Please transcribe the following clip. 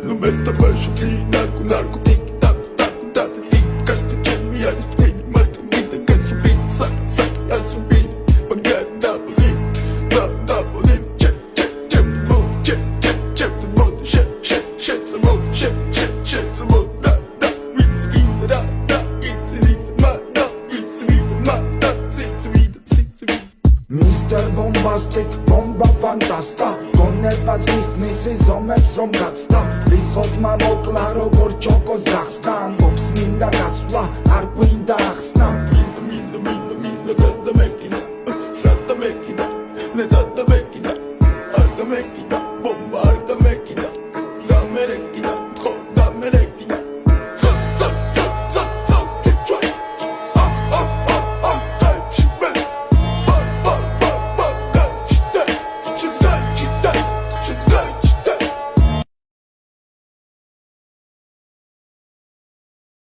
Nu meta baixo narco, narco, tic, tac, tac, tac, tic, tac, Jamie, Aristide, Martin, Vita, Gatsubin, Sac, Sac, Atsubin, Bagdad, Napoli, Napoli, check, check, check, the mood, check, check, check, the mood, shit, shit, shit, the mood, shit, shit, shit, the mood, da, da, whiskey, da, da, it's a little man, da, it's a little man, da, it's a little, it's a little. Mr. Bombastic, bomba fantasta გონებას მიხნის ზომებს რომ გაცდა ვიხოთ მამოკლა როგორ ჩოკოს გახსნა ამბობს მინდა გასვლა არ გვინდა ახსნა მინდა